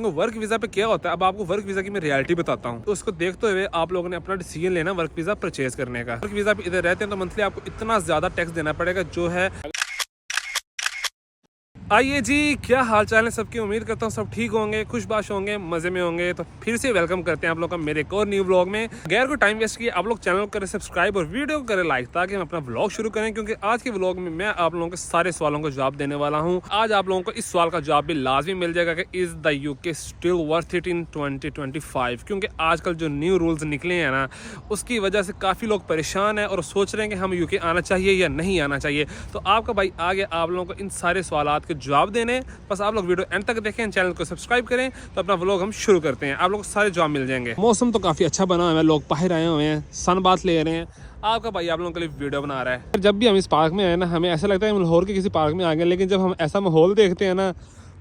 Work visa पे क्या होता है, अब आपको वर्क वीज़ा की मैं रियलिटी बताता हूँ। तो उसको देखते हुए आप लोगों ने अपना डिसीजन लेना वर्क वीज़ा परचेज करने का। वर्क वीज़ा पे इधर रहते हैं तो मंथली आपको इतना ज़्यादा टैक्स देना पड़ेगा जो है। आइए जी, क्या हाल चाल है सबकी। उम्मीद करता हूँ सब ठीक होंगे, खुशबाश होंगे, मजे में होंगे। तो फिर से वेलकम करते हैं आप लोग का मेरे एक और न्यू व्लॉग में। गैर को टाइम वेस्ट किए आप लोग चैनल को करें सब्सक्राइब और वीडियो को करें लाइक, ताकि हम अपना व्लॉग शुरू करें। क्योंकि आज के व्लॉग में मैं आप लोगों के सारे सवालों का जवाब देने वाला हूँ। आज आप लोगों को इस सवाल का जवाब भी लाजमी मिल जाएगा कि is the UK still worth it in 2025। क्योंकि आजकल जो न्यू रूल्स निकले हैं ना, उसकी वजह से काफ़ी लोग परेशान हैं और सोच रहे हैं कि हम यूके आना चाहिए या नहीं आना चाहिए। तो आपका भाई आ गया आप लोगों को इन सारे सवालात के जवाब देने। बस आप लोग वीडियो एंड तक देखें, चैनल को सब्सक्राइब करें। तो अपना व्लॉग हम शुरू करते हैं, आप लोग को सारे जवाब मिल जाएंगे। मौसम तो काफ़ी अच्छा बना हुआ है, लोग बाहर आए हुए हैं, सन बात ले रहे हैं। आपका भाई आप लोगों के लिए वीडियो बना रहा है। जब भी हम इस पार्क में आए ना, हमें ऐसा लगता है हम लाहौर के किसी पार्क में आ गए, लेकिन जब हम ऐसा माहौल देखते हैं ना,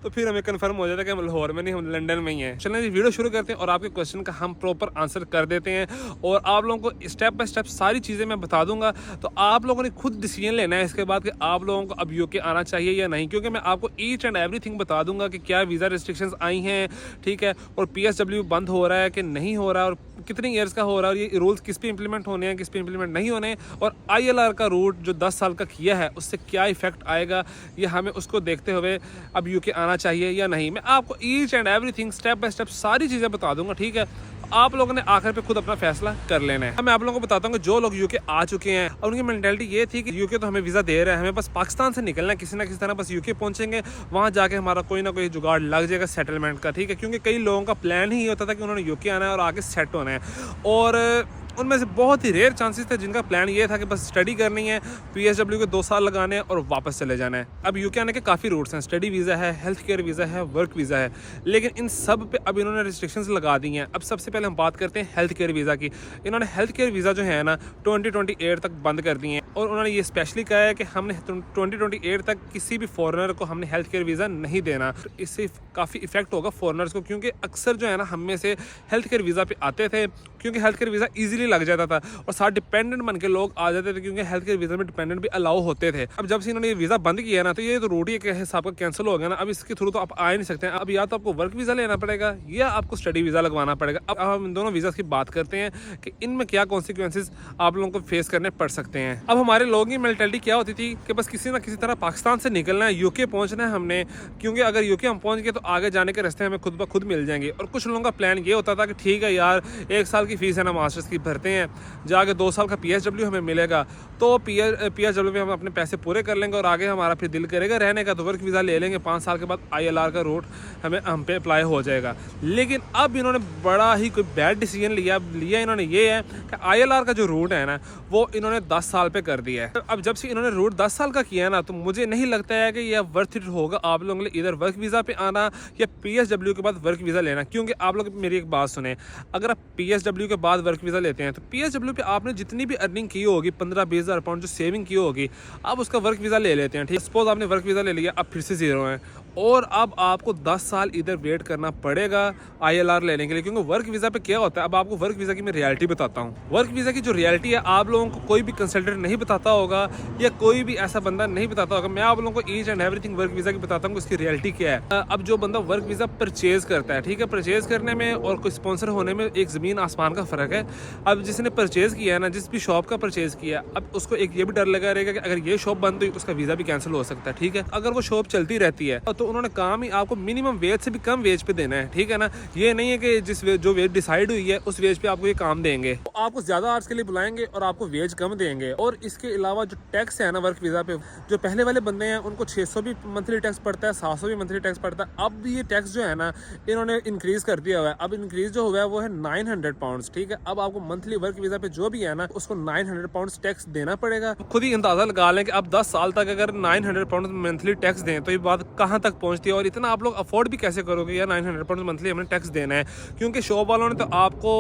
तो फिर हमें कंफर्म हो जाता है कि हम लाहौर में नहीं, हम लंदन में ही हैं। चलिए जी वीडियो शुरू करते हैं और आपके क्वेश्चन का हम प्रॉपर आंसर कर देते हैं। और आप लोगों को स्टेप बाय स्टेप सारी चीज़ें मैं बता दूंगा। तो आप लोगों ने खुद डिसीजन लेना है इसके बाद कि आप लोगों को अब यूके आना चाहिए या नहीं। क्योंकि मैं आपको ईच एंड एवरीथिंग बता दूंगा कि क्या वीज़ा रिस्ट्रिक्शंस आई हैं, ठीक है, और PSW बंद हो रहा है कि नहीं हो रहा है, और कितनी ईयर्स का हो रहा है, और ये रूल्स किस पे इंप्लीमेंट होने हैं, किस पे इंप्लीमेंट नहीं होने, और ILR का रूट जो 10 साल का किया है उससे क्या इफेक्ट आएगा, ये हमें उसको देखते हुए अब यूके आना चाहिए या नहीं। मैं आपको each and everything step by step सारी चीज़ें बता दूंगा, ठीक है। आप लोगों ने आखिर पे खुद अपना फैसला कर लेना है। मैं आप लोगों को बताता हूँ कि जो लोग यूके आ चुके हैं और उनकी मेंटालिटी ये थी कि यूके तो हमें वीज़ा दे रहा है, हमें बस पाकिस्तान से निकलना है किसी ना किसी तरह, बस यूके पहुंचेंगे, वहाँ जाके हमारा कोई ना कोई जुगाड़ लग जाएगा सेटलमेंट का, ठीक है। क्योंकि कई लोगों का प्लान ही होता था कि उन्होंने यूके आना है और आगे सेट होना है, और उनमें से बहुत ही रेयर चांसेस थे जिनका प्लान ये था कि बस स्टडी करनी है, PSW के 2 साल लगाने हैं और वापस चले जाना है। अब यूके आने के काफ़ी रूट्स हैं, स्टडी वीज़ा है, हेल्थ केयर वीज़ा है, वर्क वीज़ा है, लेकिन इन सब पे अब इन्होंने रिस्ट्रिक्शंस लगा दी हैं। अब सबसे पहले हम बात करते हैं हेल्थ केयर वीज़ा की। इन्होंने हेल्थ केयर वीज़ा जो है ना 2028 तक बंद कर दिए हैं, और उन्होंने ये स्पेशली कहा है कि हमने 2028 तक किसी भी फॉरेनर को हमने हेल्थ केयर वीज़ा नहीं देना। तो इससे काफ़ी इफेक्ट होगा फॉरेनर्स को, क्योंकि अक्सर जो है ना हम में से हेल्थ केयर वीज़ा पे आते थे, क्योंकि हेल्थ केयर वीज़ा ईजिली लग जाता था और साथ डिपेंडेंट बन के लोग आ जाते थे, क्योंकि हेल्थ केयर वीज़ा में डिपेंडेंट भी अलाउ होते थे। अब जब से इन्होंने ये वीज़ा बंद किया ना, तो ये तो रूट ही एक हिसाब का कैंसिल हो गया ना। अब इसके थ्रू तो आप आ ही नहीं सकते हैं। अब या तो आपको वर्क वीज़ा लेना पड़ेगा या आपको स्टडी वीज़ा लगवाना पड़ेगा। अब हम इन दोनों वीज़ा की बात करते हैं कि इनमें क्या कॉन्सिक्वेंसेज आप लोगों को फेस करने पड़ सकते हैं। अब हमारे लोगों की मेंटालिटी क्या होती थी कि बस किसी ना किसी तरह पाकिस्तान से निकलना है, यूके पहुंचना है हमने, क्योंकि अगर यूके हम पहुंच गए तो आगे जाने के रास्ते हमें खुद ब खुद मिल जाएंगे। और कुछ लोगों का प्लान ये होता था कि ठीक है यार, 1 साल की फीस है ना मास्टर्स की भरते हैं, जाके 2 साल का PSW हमें मिलेगा, तो PSW में हम अपने पैसे पूरे कर लेंगे और आगे हमारा फिर दिल करेगा रहने का तो वर्क वीज़ा ले लेंगे, 5 साल के बाद ILR का रूट हम पे अप्लाई हो जाएगा। लेकिन अब इन्होंने बड़ा ही कोई बैड डिसीजन लिया इन्होंने, ये है कि ILR का जो रूट है ना वो इन्होंने 10 साल पे कर दिया है। अब जब से इन्होंने रूट 10 साल का किया है ना, तो मुझे नहीं लगता है कि यह वर्थ इट होगा आप लोगों के लिए इधर वर्क वीज़ा पे आना या PSW के बाद वर्क वीज़ा लेना। क्योंकि आप लोग मेरी एक बात सुने, अगर आप PSW के बाद वर्क वीज़ा लेते हैं तो PSW पे आपने जितनी भी अर्निंग की होगी, 15-20 हज़ार पाउंड जो सेविंग की होगी, आप उसका वर्क वीज़ा ले लेते हैं, ठीक। सपोज आपने वर्क वीज़ा ले लिया, अब फिर से ज़ीरो है और अब आपको 10 साल इधर वेट करना पड़ेगा ILR लेने के लिए। क्योंकि वर्क वीज़ा पे क्या होता है, अब आपको वर्क वीज़ा की मैं रियलिटी बताता हूँ। वर्क वीज़ा की जो रियलिटी है आप लोगों को कोई भी कंसल्टेंट नहीं बताता होगा या कोई भी ऐसा बंदा नहीं बताता होगा। मैं आप लोगों को each and everything work visa की बताता हूँ कि उसकी रियलिटी क्या है। अब जो बंदा वर्क वीज़ा परचेज करता है, ठीक है, परचेज करने में और कोई स्पॉन्सर होने में एक ज़मीन आसमान का फ़र्क है। अब जिसने परचेज किया है ना, जिस भी शॉप का परचेज किया, अब उसको एक ये भी डर लगा रहेगा कि अगर ये शॉप बंद हुई उसका वीज़ा भी कैंसिल हो सकता है, ठीक है। अगर वो शॉप चलती रहती है तो उन्होंने काम ही आपको मिनिमम वेज से भी कम वेज पे देना है, ठीक है ना। ये नहीं है कि जो वेज डिसाइड हुई है उस वेज पे आपको ये काम देंगे, तो आपको ज्यादा आवर्स के लिए बुलाएंगे और आपको वेज कम देंगे। और इसके अलावा जो टैक्स है ना वर्क वीज़ा पे, जो पहले वाले बंदे हैं उनको 600 भी मंथली टैक्स पड़ता है, 700 भी मंथली टैक्स पड़ता है। अब ये टैक्स जो है ना इन्होंने इंक्रीज कर दिया हुआ है। अब इंक्रीज जो हुआ है वो है 900 पाउंड, ठीक है। अब आपको मंथली वर्क वीज़ा पे जो भी है ना उसको 900 पाउंड टैक्स देना पड़ेगा। खुद ही अंदाजा लगा लें कि अब 10 साल तक अगर 900 पाउंड मंथली टैक्स दें तो ये बात कहाँ तक पहुँचती है, और इतना आप लोग अफोर्ड भी कैसे करोगे यार 900 पाउंड मंथली हमने टैक्स देना है। क्योंकि शॉप वालों ने तो आपको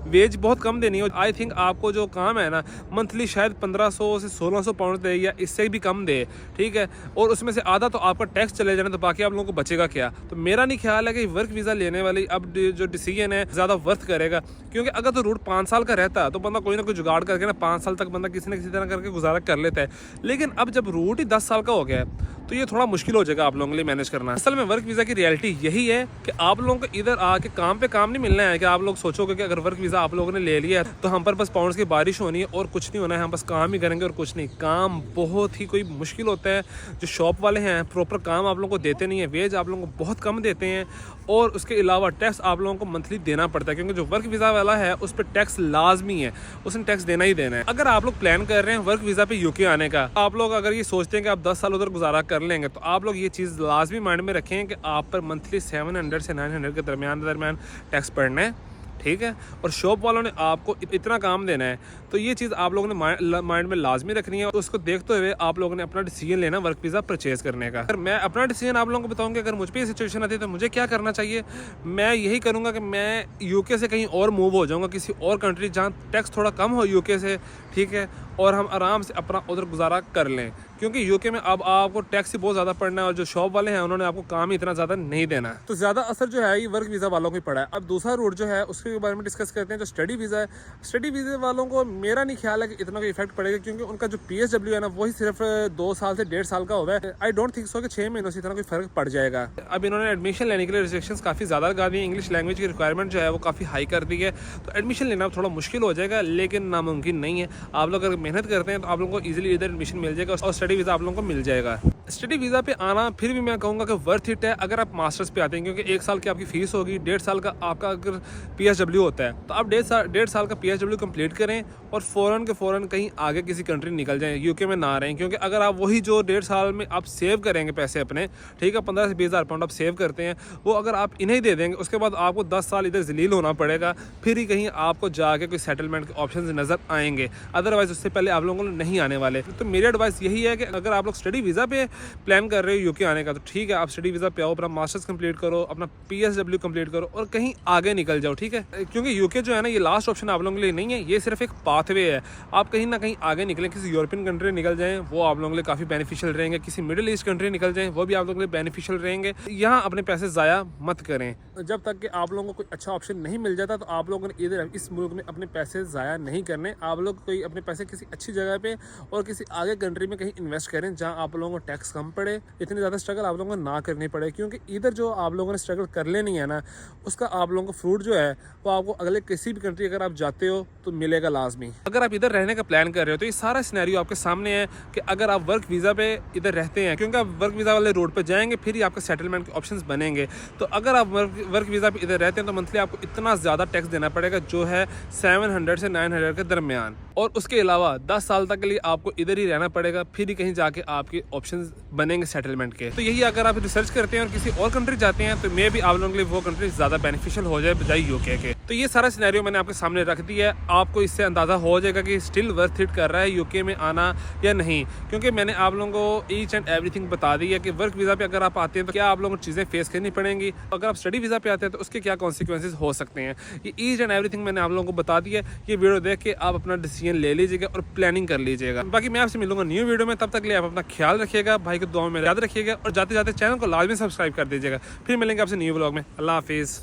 वेज बहुत कम देनी है। आई थिंक आपको जो काम है ना मंथली शायद 1500 से 1600 पाउंड दे या इससे भी कम दे, ठीक है, और उसमें से आधा तो आपका टैक्स चले जाना, तो बाकी आप लोगों को बचेगा क्या। तो मेरा नहीं ख्याल है कि वर्क वीज़ा लेने वाली अब जो डिसीजन है ज़्यादा वर्थ करेगा। क्योंकि अगर तो रूट 5 साल का रहता है तो बंदा कोई ना कोई जुगाड़ करके ना 5 साल तक बंदा किसी न किसी तरह करके गुजारा कर लेता है। लेकिन अब जब रूट ही 10 साल का हो गया है तो ये थोड़ा मुश्किल हो जाएगा आप लोगों के लिए मैनेज करना। असल में वर्क वीज़ा की रियलिटी यही है कि आप लोगों को इधर आके काम पे काम नहीं मिलना है कि आप लोग सोचोगे कि अगर वर्क वीज़ा आप लोगों ने ले लिया तो हम पर बस पाउंड्स की बारिश होनी है और कुछ नहीं होना है, हम बस काम ही करेंगे और कुछ नहीं। काम बहुत ही कोई मुश्किल होता है। जो शॉप वाले हैं प्रॉपर काम आप लोगों को देते नहीं है, वेज आप लोगों को बहुत कम देते हैं और उसके अलावा टैक्स आप लोगों को मंथली देना पड़ता है, क्योंकि जो वर्क वीज़ा वाला है उस पर टैक्स लाजमी है, उसने टैक्स देना ही देना है। अगर आप लोग प्लान कर रहे हैं वर्क वीज़ा पे यूके आने का, आप लोग अगर ये सोचते हैं कि आप 10 साल उधर गुजारा कर लेंगे, तो आप लोग ये चीज़ लाजमी माइंड में रखें कि आप पर मंथली 700 से 900 के दरमियान टैक्स पड़ना है, ठीक है। और शॉप वालों ने आपको इतना काम देना है, तो ये चीज़ आप लोगों ने माइंड में लाजमी रखनी है। उसको देखते हुए आप लोगों ने अपना डिसीजन लेना वर्क वीज़ा परचेज करने का। अगर मैं अपना डिसीजन आप लोगों को बताऊंगा, अगर मुझ पर ये सिचुएशन आती है तो मुझे क्या करना चाहिए, मैं यही करूँगा कि मैं यूके से कहीं और मूव हो जाऊँगा, किसी और कंट्री जहाँ टैक्स थोड़ा कम हो यूके से, ठीक है, और हम आराम से अपना उधर गुजारा कर लें, क्योंकि यूके में अब आपको टैक्स ही बहुत ज़्यादा पड़ना है और जो शॉप वाले हैं उन्होंने आपको काम ही इतना ज़्यादा नहीं देना है। तो ज़्यादा असर जो है ये वर्क वीज़ा वालों को ही पड़ा है। अब दूसरा रूट जो है उसके बारे में डिस्कस करते हैं, जो स्टडी वीज़ा है। स्टडी वीज़ा वालों को मेरा नहीं ख्याल है कि इतना कोई इफेक्ट पड़ेगा, क्योंकि उनका जो PSW है ना वही सिर्फ 2 साल से 1.5 साल का होगा। आई डोंट थिंक सो कि 6 महीनों से इतना कोई फ़र्क पड़ जाएगा। अब इन्होंने एडमिशन लेने के लिए रिस्ट्रिक्शंस काफ़ी ज़्यादा लगा दी है, इंग्लिश लैंग्वेज की रिक्वायरमेंट जो है वो काफ़ी हाई कर दी है, तो एडमिशन लेना थोड़ा मुश्किल हो जाएगा, लेकिन नामुमकिन नहीं है। आप लोग अगर मेहनत करते हैं तो आप लोगों को ईजिली इधर एडमिशन मिल जाएगा और स्टडी वीज़ा आप लोगों को मिल जाएगा। स्टडी वीज़ा पे आना फिर भी मैं कहूँगा कि वर्थ इट है अगर आप मास्टर्स पे आते हैं, क्योंकि 1 साल की आपकी फ़ीस होगी, 1.5 साल का आपका अगर PSW होता है तो आप 1.5 साल का PSW कंप्लीट करें और फ़ौरन कहीं आगे किसी कंट्री निकल जाएं, यूके में ना रहें। क्योंकि अगर आप वही जो 1.5 साल में आप सेव करेंगे पैसे अपने, ठीक है, 15 से 20 हज़ार पाउंड आप सेव करते हैं, वो अगर आप इन्हें दे देंगे, उसके बाद आपको 10 साल इधर जलील होना पड़ेगा, फिर ही कहीं आपको जाके कोई सेटलमेंट के ऑप्शन नज़र आएंगे, अदरवाइज उससे पहले आप लोगों को नहीं आने वाले। तो मेरी एडवाइस यही है कि अगर आप लोग स्टडी वीज़ा पे प्लान कर रहे हो यूके आने का, तो ठीक है, आप स्टडी वीज़ा पे आओ, अपना मास्टर्स कंप्लीट करो, अपना PSW कंप्लीट करो और कहीं आगे निकल जाओ, ठीक है। क्योंकि यूके जो है ना ये लास्ट ऑप्शन आप लोगों के लिए नहीं है, ये सिर्फ एक पाथवे है। आप कहीं ना कहीं आगे निकलें, किसी यूरोपियन कंट्री निकल जाएं, वो आप लोगों के लिए काफ़ी बेनिफिशियल रहेंगे, किसी मिडिल ईस्ट कंट्री निकल जाएं, वो भी आप लोगों के लिए बेनिफिशियल रहेंगे। यहाँ अपने पैसे ज़ाया मत करें। जब तक कि आप लोगों को कोई अच्छा ऑप्शन नहीं मिल जाता तो आप लोगों ने इधर इस मुल्क में अपने पैसे ज़ाया नहीं करने। आप लोग कोई अपने पैसे किसी अच्छी जगह पे और किसी आगे कंट्री में कहीं इन्वेस्ट करें जहाँ आप लोगों को टैक्स कम पड़े, इतनी ज़्यादा स्ट्रगल आप लोगों को ना करनी पड़े, क्योंकि इधर जो आप लोगों ने स्ट्रगल कर लेनी है ना, उसका आप लोगों को फ्रूट जो है वो आपको अगले किसी भी कंट्री अगर आप जाते हो तो मिलेगा लाजमी। अगर आप इधर रहने का प्लान कर रहे हो तो ये सारा सिनेरियो आपके सामने है कि अगर आप वर्क वीज़ा पे इधर रहते हैं, क्योंकि आप वर्क वीज़ा वाले रोड पे जाएंगे फिर ही आपके सेटलमेंट के ऑप्शंस बनेंगे। तो अगर आप वर्क वीज़ा पे इधर रहते हैं तो मंथली आपको इतना ज़्यादा टैक्स देना पड़ेगा जो है 700 से 900 के दरमियान, और उसके अलावा 10 साल तक के लिए आपको इधर ही रहना पड़ेगा, फिर ही कहीं जाके आपके ऑप्शंस बनेंगे सेटलमेंट के। तो यही अगर आप रिसर्च करते हैं और किसी और कंट्री जाते हैं तो मे भी आप लोगों के लिए वो कंट्री ज़्यादा बेनिफिशियल हो जाए बजाय यूके के। तो ये सारा सिनेरियो मैंने आपके सामने रख दिया है, आपको इससे अंदाज़ा हो जाएगा कि स्टिल वर्थ इट कर रहा है यूके में आना या नहीं, क्योंकि मैंने आप लोगों को ईच एंड एवरीथिंग बता दी है कि वर्क वीज़ा पे अगर आप आते हैं तो क्या आप लोगों को चीज़ें फेस करनी पड़ेंगी, अगर आप स्टडी वीज़ा पे आते हैं तो उसके क्या कॉन्सिक्वेंसेज हो सकते हैं। ये ईच एंड एवरीथिंग मैंने आप लोगों को बता दिया है। ये वीडियो देख के आप अपना डिसीजन ले लीजिएगा और प्लानिंग कर लीजिएगा। बाकी मैं आपसे मिलूंगा न्यू वीडियो में, तब तक के लिए आप अपना ख्याल रखिएगा, भाई को दुआ में याद रखिएगा और जाते जाते चैनल को लाजमी सब्सक्राइब कर दीजिएगा। फिर मिलेंगे आपसे न्यू व्लॉग में। अल्लाह हाफिज़।